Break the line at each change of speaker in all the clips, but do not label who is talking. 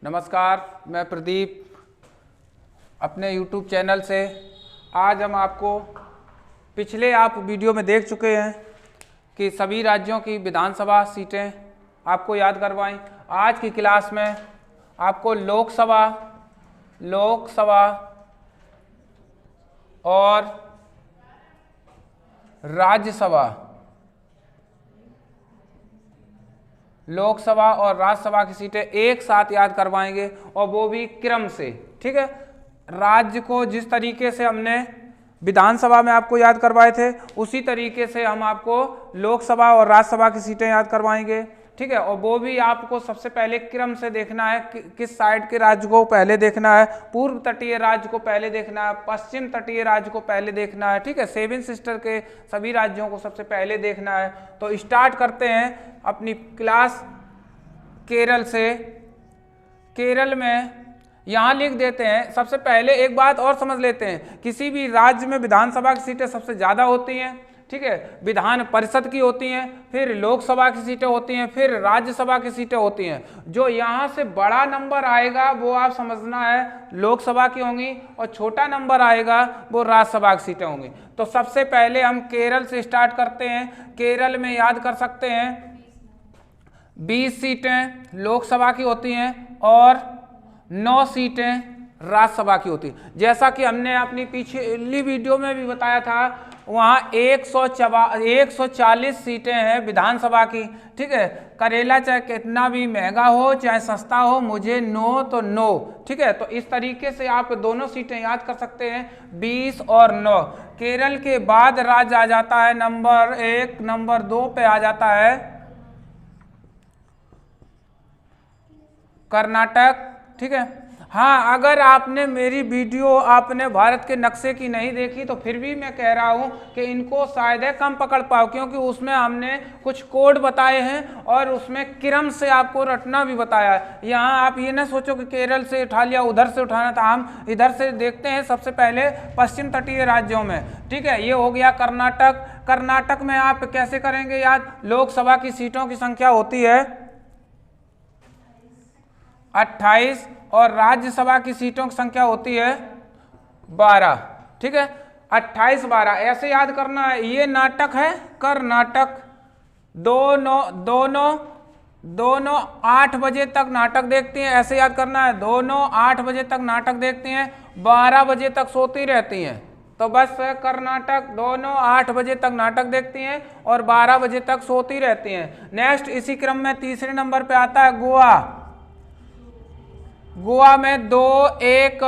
नमस्कार, मैं प्रदीप अपने YouTube चैनल से। आज हम आपको पिछले आप वीडियो में देख चुके हैं कि सभी राज्यों की विधानसभा सीटें आपको याद करवाएं। आज की क्लास में आपको लोकसभा और राज्यसभा की सीटें एक साथ याद करवाएंगे और वो भी क्रम से। ठीक है, राज्य को जिस तरीके से हमने विधानसभा में आपको याद करवाए थे उसी तरीके से हम आपको लोकसभा और राज्यसभा की सीटें याद करवाएंगे। ठीक है, और वो भी आपको सबसे पहले क्रम से देखना है किस साइड के राज्य को पहले देखना है। पूर्व तटीय राज्य को पहले देखना है, पश्चिम तटीय राज्य को पहले देखना है। ठीक है, सेवन सिस्टर के सभी राज्यों को सबसे पहले देखना है। तो स्टार्ट करते हैं अपनी क्लास केरल से। केरल में यहाँ लिख देते हैं। सबसे पहले एक बात और समझ लेते हैं, किसी भी राज्य में विधानसभा की सीटें सबसे ज़्यादा होती हैं। ठीक है, विधान परिषद की होती हैं, फिर लोकसभा की सीटें होती हैं, फिर राज्यसभा की सीटें होती हैं। जो यहाँ से बड़ा नंबर आएगा वो आप समझना है लोकसभा की होंगी और छोटा नंबर आएगा वो राज्यसभा की सीटें होंगी। तो सबसे पहले हम केरल से स्टार्ट करते हैं। केरल में याद कर सकते हैं 20 सीटें लोकसभा की होती हैं और 9 सीटें राज्यसभा की होती हैं। जैसा कि हमने अपनी पिछली वीडियो में भी बताया था, वहाँ 140 सीटें हैं विधानसभा की। ठीक है, करेला चाहे कितना भी महंगा हो चाहे सस्ता हो, मुझे नो तो नो। ठीक है, तो इस तरीके से आप दोनों सीटें याद कर सकते हैं, 20 और 9। केरल के बाद राज्य आ जाता है नंबर 1, नंबर 2 पे आ जाता है कर्नाटक। ठीक है, हाँ, अगर आपने मेरी वीडियो आपने भारत के नक्शे की नहीं देखी तो फिर भी मैं कह रहा हूँ कि इनको शायद है कम पकड़ पाओ, क्योंकि उसमें हमने कुछ कोड बताए हैं और उसमें क्रम से आपको रटना भी बताया है। यहाँ आप ये ना सोचो कि केरल से उठा लिया, उधर से उठाना था। हम इधर से देखते हैं सबसे पहले पश्चिम तटीय राज्यों में। ठीक है, ये हो गया कर्नाटक। कर्नाटक में आप कैसे करेंगे याद? लोकसभा की सीटों की संख्या होती है 28 और राज्यसभा की सीटों की संख्या होती है 12। ठीक है, 28-12 ऐसे याद करना है। ये नाटक है कर्नाटक। दोनों 8 बजे तक नाटक देखती हैं, ऐसे याद करना है। दोनों 8 बजे तक नाटक देखती हैं, 12 बजे तक सोती रहती हैं। तो बस कर्नाटक दोनों 8 बजे तक नाटक देखती हैं और 12 बजे तक सोती रहती हैं। नेक्स्ट इसी क्रम में तीसरे नंबर पे आता है गोवा। गोवा में 2-1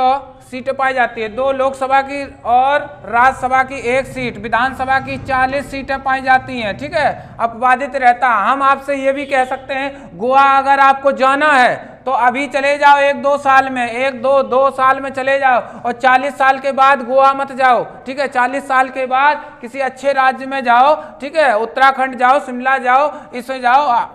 सीटें पाई जाती है, 2 लोकसभा की और राज्यसभा की 1 सीट। विधानसभा की 40 सीटें पाई जाती हैं। ठीक है, अपवादित रहता। हम आपसे ये भी कह सकते हैं गोवा अगर आपको जाना है तो अभी चले जाओ, 1-2 साल में, 1-2 साल में चले जाओ और 40 साल के बाद गोवा मत जाओ। ठीक है, 40 साल के बाद किसी अच्छे राज्य में जाओ। ठीक है, उत्तराखंड जाओ, शिमला जाओ, इसमें जाओ,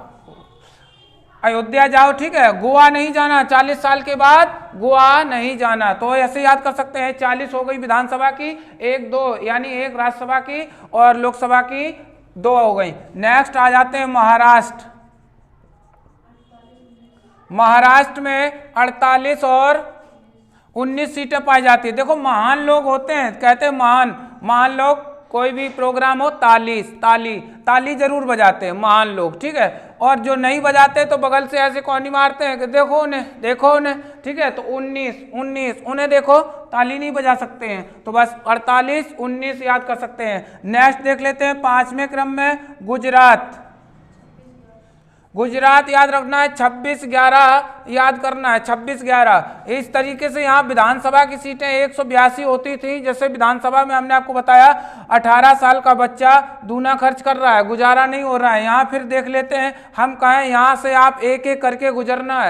अयोध्या जाओ। ठीक है, गोवा नहीं जाना, 40 साल के बाद गोवा नहीं जाना। तो ऐसे याद कर सकते हैं। 40 हो गई विधानसभा की, 1-2 यानी 1 राज्यसभा की और लोकसभा की 2 हो गई। नेक्स्ट आ जाते हैं महाराष्ट्र। महाराष्ट्र में 48 और 19 सीटें पाई जाती है। देखो, महान लोग होते हैं, कहते हैं महान लोग, कोई भी प्रोग्राम हो ताली जरूर बजाते हैं महान लोग। ठीक है, और जो नहीं बजाते तो बगल से ऐसे कौनी मारते हैं कि देखो उन्हें। ठीक है, तो 19 उन्हें देखो, ताली नहीं बजा सकते हैं। तो बस 48-19 याद कर सकते हैं। नेक्स्ट देख लेते हैं 5वें क्रम में गुजरात याद रखना है, 26-11 याद करना है, 26-11। इस तरीके से यहाँ विधानसभा की सीटें 182 होती थी। जैसे विधानसभा में हमने आपको बताया 18 साल का बच्चा दूना खर्च कर रहा है, गुजारा नहीं हो रहा है। यहाँ फिर देख लेते हैं, हम कहें यहाँ से आप एक एक करके गुजरना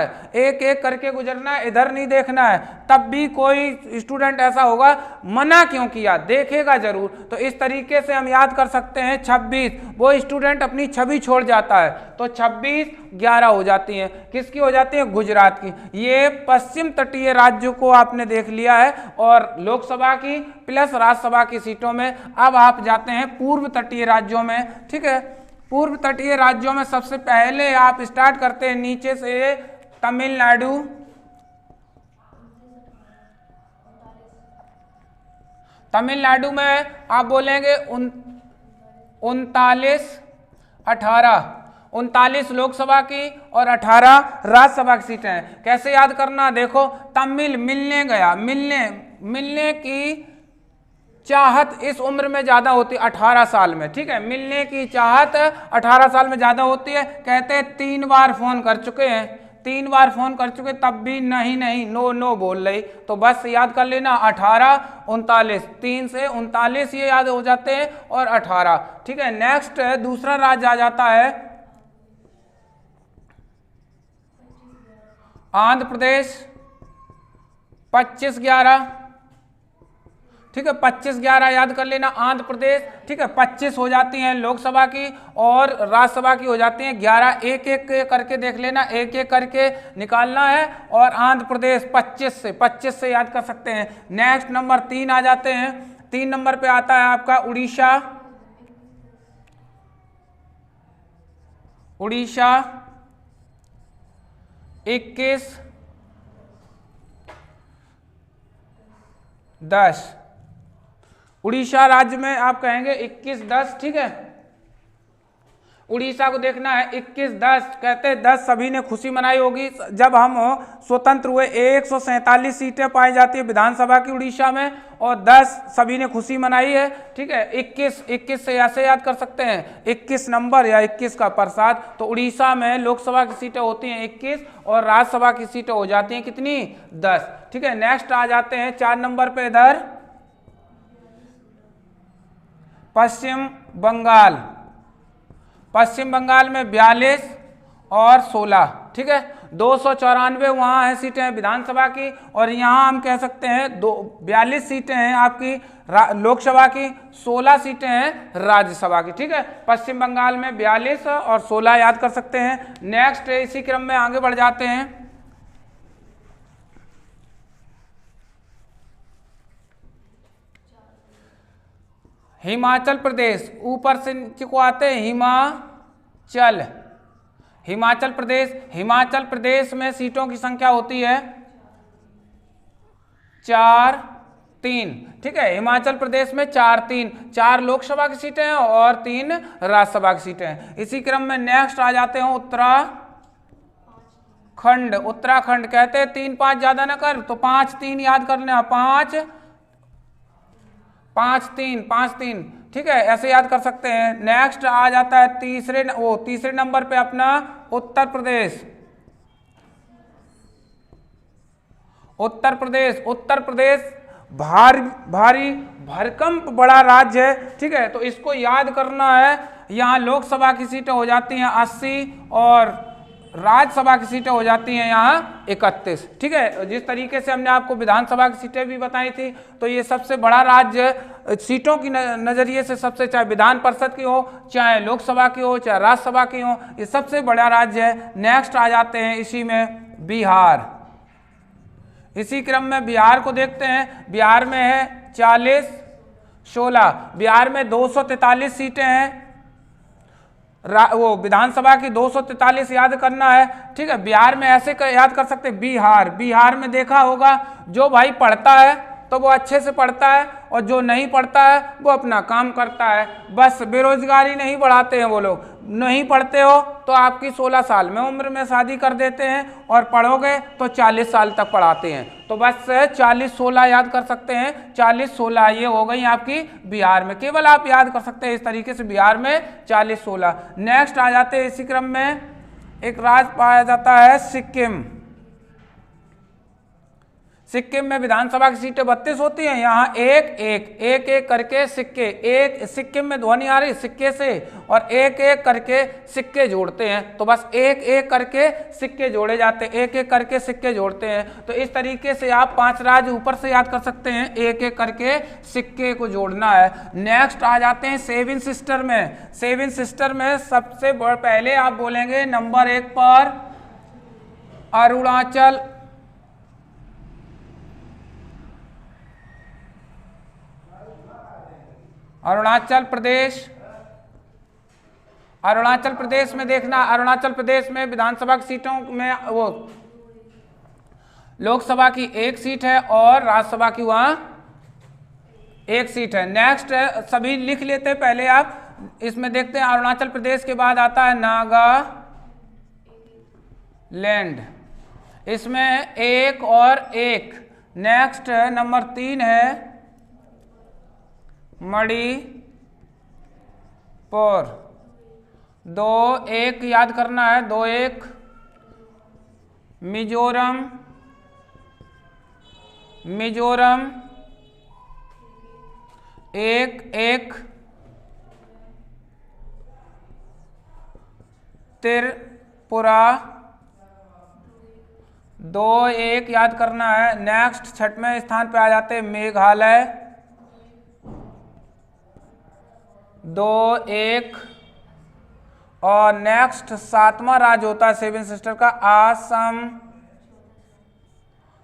है, इधर नहीं देखना है। तब भी कोई स्टूडेंट ऐसा होगा, मना क्यों किया, देखेगा जरूर। तो इस तरीके से हम याद कर सकते हैं 26। वो स्टूडेंट अपनी छवि छोड़ जाता है तो 26-11 हो जाती हैं। किसकी हो जाती है? गुजरात की। ये पश्चिम तटीय राज्यों को आपने देख लिया है और लोकसभा की प्लस राज्यसभा की सीटों में। अब आप जाते हैं पूर्व तटीय राज्यों में। ठीक है, पूर्व तटीय राज्यों में सबसे पहले आप स्टार्ट करते हैं नीचे से तमिलनाडु। तमिलनाडु में आप बोलेंगे 39 लोकसभा की और 18 राज्यसभा की सीटें हैं। कैसे याद करना, देखो तमिल मिलने गया, मिलने की चाहत इस उम्र में ज्यादा होती है 18 साल में, ठीक है, मिलने की चाहत 18 साल में ज्यादा होती है। कहते हैं 3 बार फोन कर चुके हैं, 3 बार फोन कर चुके तब भी नहीं नो बोल रही, तो बस याद कर लेना 18 39, 3 से 39 ये याद हो जाते हैं और 18, ठीक है। नेक्स्ट दूसरा राज्य आ जाता है आंध्र प्रदेश, 25-11, ठीक है, 25-11 याद कर लेना आंध्र प्रदेश, ठीक है। 25 हो जाती हैं लोकसभा की और राज्यसभा की हो जाती हैं 11, एक एक करके देख लेना, एक एक करके निकालना है। और आंध्र प्रदेश 25 से याद कर सकते हैं। नेक्स्ट नंबर 3 आ जाते हैं, 3 नंबर पे आता है आपका उड़ीसा, 21-10, उड़ीसा राज्य में आप कहेंगे 21-10, ठीक है। उड़ीसा को देखना है 21-10, कहते हैं 10 सभी ने खुशी मनाई होगी जब हम स्वतंत्र हुए। 147 सीटें पाई जाती है विधानसभा की उड़ीसा में और 10 सभी ने खुशी मनाई है, ठीक है। 21 से ऐसे याद कर सकते हैं 21 नंबर या 21 का प्रसाद। तो उड़ीसा में लोकसभा की सीटें होती हैं 21 और राज्यसभा की सीटें हो जाती हैं कितनी, 10, ठीक है। नेक्स्ट आ जाते हैं 4 नंबर पे इधर पश्चिम बंगाल, पश्चिम बंगाल में 42 और 16, ठीक है, 294 वहाँ है सीटें विधानसभा की और यहाँ हम कह सकते हैं 42 सीटें हैं आपकी लोकसभा की, 16 सीटें हैं राज्यसभा की, ठीक है। पश्चिम बंगाल में 42 और 16 याद कर सकते हैं। नेक्स्ट इसी क्रम में आगे बढ़ जाते हैं हिमाचल प्रदेश, ऊपर से नीचे को आते हैं हिमाचल प्रदेश में सीटों की संख्या होती है 4-3, ठीक है। हिमाचल प्रदेश में 4-3, 4 लोकसभा की सीटें हैं और 3 राज्यसभा की सीटें हैं। इसी क्रम में नेक्स्ट आ जाते हैं उत्तराखंड, कहते हैं 3-5 ज्यादा ना कर तो 5-3 याद कर लेना, 5-3, ठीक है, ऐसे याद कर सकते हैं। नेक्स्ट आ जाता है तीसरे नंबर पे अपना उत्तर प्रदेश भारी भरकम बड़ा राज्य है, ठीक है। तो इसको याद करना है। यहाँ लोकसभा की सीटें हो जाती हैं 80 और राज्यसभा की सीटें हो जाती हैं यहाँ 31, ठीक है। जिस तरीके से हमने आपको विधानसभा की सीटें भी बताई थी, तो ये सबसे बड़ा राज्य सीटों की नजरिए से सबसे, चाहे विधान परिषद की हो, चाहे लोकसभा की हो, चाहे राज्यसभा की हो, ये सबसे बड़ा राज्य है। नेक्स्ट आ जाते हैं इसी में बिहार, इसी क्रम में बिहार को देखते हैं। बिहार में है 40-16, बिहार में 243 सीटें हैं, वो विधानसभा की 243 याद करना है, ठीक है। बिहार में ऐसे याद कर सकते हैं बिहार में देखा होगा जो भाई पढ़ता है तो वो अच्छे से पढ़ता है और जो नहीं पढ़ता है वो अपना काम करता है, बस बेरोजगारी नहीं बढ़ाते हैं वो लोग। नहीं पढ़ते हो तो आपकी 16 साल में उम्र में शादी कर देते हैं और पढ़ोगे तो 40 साल तक पढ़ाते हैं। तो बस 40-16 याद कर सकते हैं, 40-16 ये हो गई आपकी बिहार में, केवल आप याद कर सकते हैं इस तरीके से बिहार में 40-16। नेक्स्ट आ जाते हैं इसी क्रम में एक राज्य पाया जाता है सिक्किम में विधानसभा की सीटें 32 होती हैं। यहाँ एक करके सिक्किम में ध्वनि आ रही सिक्के से और एक करके सिक्के जोड़ते हैं, तो बस एक करके सिक्के जोड़े जाते हैं, एक करके सिक्के जोड़ते हैं। तो इस तरीके से आप 5 राज्य ऊपर से याद कर सकते हैं, एक करके सिक्के को जोड़ना है। नेक्स्ट आ जाते हैं सेवन सिस्टर में सबसे पहले आप बोलेंगे नंबर 1 पर अरुणाचल प्रदेश में देखना, अरुणाचल प्रदेश में विधानसभा की सीटों में वो लोकसभा की 1 सीट है और राज्यसभा की वहां एक सीट है। नेक्स्ट है, सभी लिख लेते हैं पहले आप, इसमें देखते हैं अरुणाचल प्रदेश के बाद आता है नागालैंड, इसमें एक और एक। नेक्स्ट है नंबर 3 है मणिपुर, 2 1 याद करना है, 2 1। मिजोरम, मिजोरम 1 1। त्रिपुरा 2 1 याद करना है। नेक्स्ट 6वें स्थान पे आ जाते हैं मेघालय, 2 1। और नेक्स्ट 7वां राज्य होता है 7 सिस्टर का आसम,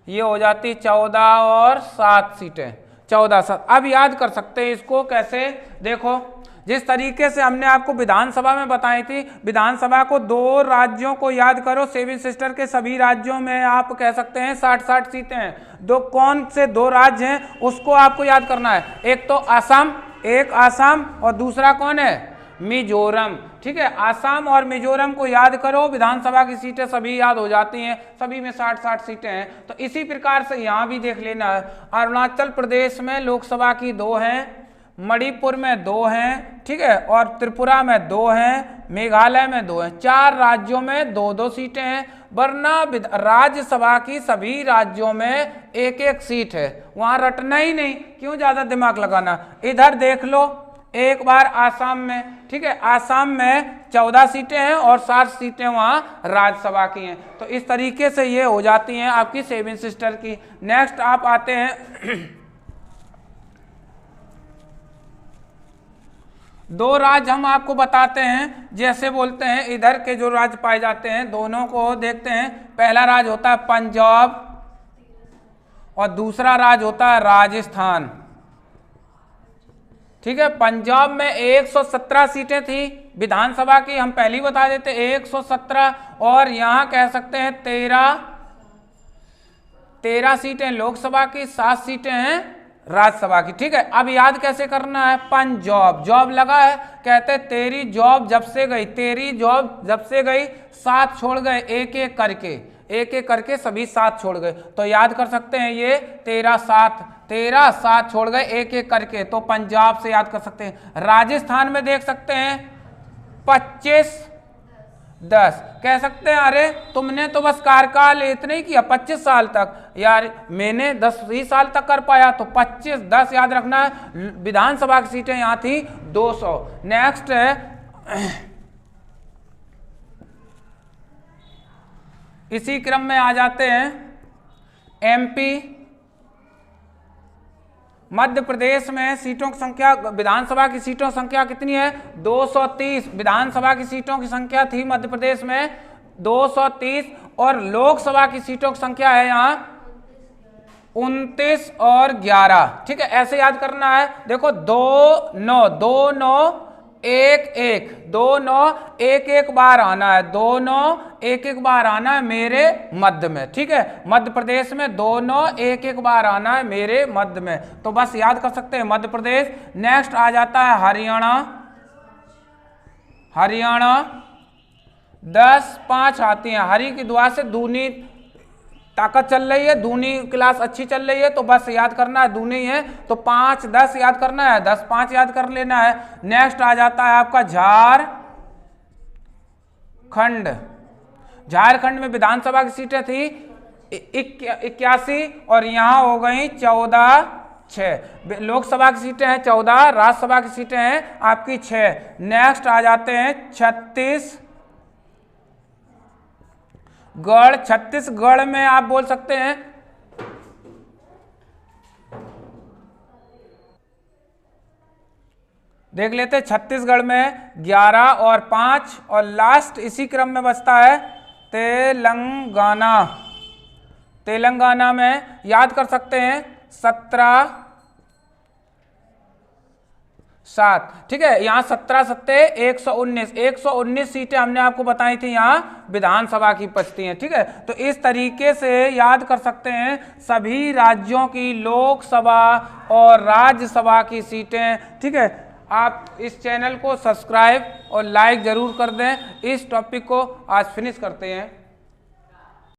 ये हो जाती 14 और 7 सीटें, 14 7। अब याद कर सकते हैं इसको कैसे, देखो जिस तरीके से हमने आपको विधानसभा में बताई थी, विधानसभा को 2 राज्यों को याद करो, 7 सिस्टर के सभी राज्यों में आप कह सकते हैं 60-60 सीटें हैं। दो कौन से 2 राज्य हैं उसको आपको याद करना है, एक तो असम, एक असम और दूसरा कौन है, मिजोरम। ठीक है, आसाम और मिजोरम को याद करो, विधानसभा की सीटें सभी याद हो जाती हैं, सभी में 60-60 सीटें हैं। तो इसी प्रकार से यहाँ भी देख लेना है, अरुणाचल प्रदेश में लोकसभा की 2 हैं, मणिपुर में 2 हैं, ठीक है, और त्रिपुरा में 2 हैं, मेघालय में 2 हैं, 4 राज्यों में 2-2 सीटें हैं। वरना राज्यसभा की सभी राज्यों में 1-1 सीट है, वहां रटना ही नहीं, क्यों ज्यादा दिमाग लगाना। इधर देख लो एक बार आसाम में, ठीक है, आसाम में 14 सीटें हैं और 7 सीटें वहां राज्यसभा की हैं। तो इस तरीके से ये हो जाती हैं आपकी 7 सिस्टर की। नेक्स्ट आप आते हैं 2 राज्य हम आपको बताते हैं, जैसे बोलते हैं इधर के जो राज्य पाए जाते हैं दोनों को देखते हैं। पहला राज्य होता है पंजाब और दूसरा राज्य होता है राजस्थान। ठीक है, पंजाब में 117 सीटें थी विधानसभा की, हम पहले ही बता देते 117, और यहां कह सकते हैं 13 सीटें लोकसभा की, 7 सीटें हैं राज्यसभा की। ठीक है, अब याद कैसे करना है, पंजाब, जॉब लगा है, कहते हैं तेरी जॉब जब से गई, तेरी जॉब जब से गई 7 छोड़ गए, एक एक करके सभी 7 छोड़ गए। तो याद कर सकते हैं ये 13 7 छोड़ गए एक एक करके, तो पंजाब से याद कर सकते हैं। राजस्थान में देख सकते हैं 25 10, कह सकते हैं अरे तुमने तो बस कार्यकाल इतने ही किया 25 साल तक, यार मैंने 10-20 साल तक कर पाया, तो 25 10 याद रखना है। विधानसभा की सीटें यहाँ थी 200। नेक्स्ट है इसी क्रम में आ जाते हैं एमपी, मध्य प्रदेश में सीटों की संख्या, विधानसभा की सीटों की संख्या कितनी है 230, विधानसभा की सीटों की संख्या थी मध्य प्रदेश में 230, और लोकसभा की सीटों की संख्या है यहाँ 29 और 11। ठीक है, ऐसे याद करना है, देखो 2 9 2 9 1 1 2 9 1 1 बार आना है, 2 9 1 1 बार आना है मेरे मध्य में। ठीक है, मध्य प्रदेश में 2 9 1 1 बार आना है मेरे मध्य में, तो बस याद कर सकते हैं मध्य प्रदेश। नेक्स्ट आ जाता है हरियाणा, हरियाणा 10 5 आती हैं, हरि की दुआ से दूनी ताकत चल रही है, दूनी क्लास अच्छी चल रही है, तो बस याद करना है दूनी है, तो 5 10 याद करना है, 10 5 याद कर लेना है। नेक्स्ट आ जाता है आपका झारखंड, झारखंड में विधानसभा की सीटें थी 81 और यहां हो गई 14 6, लोकसभा की सीटें हैं 14, राज्यसभा की सीटें हैं आपकी 6। नेक्स्ट आ जाते हैं छत्तीसगढ़, छत्तीसगढ़ में आप बोल सकते हैं देख लेते हैं, छत्तीसगढ़ में 11 और 5, और लास्ट इसी क्रम में बचता है तेलंगाना, तेलंगाना में याद कर सकते हैं 17 7, ठीक है। यहाँ 17 सत्ते 119, 119 सीटें हमने आपको बताई थी यहाँ विधानसभा की बचती हैं, ठीक है। तो इस तरीके से याद कर सकते हैं सभी राज्यों की लोकसभा और राज्यसभा की सीटें, ठीक है। आप इस चैनल को सब्सक्राइब और लाइक जरूर कर दें। इस टॉपिक को आज फिनिश करते हैं।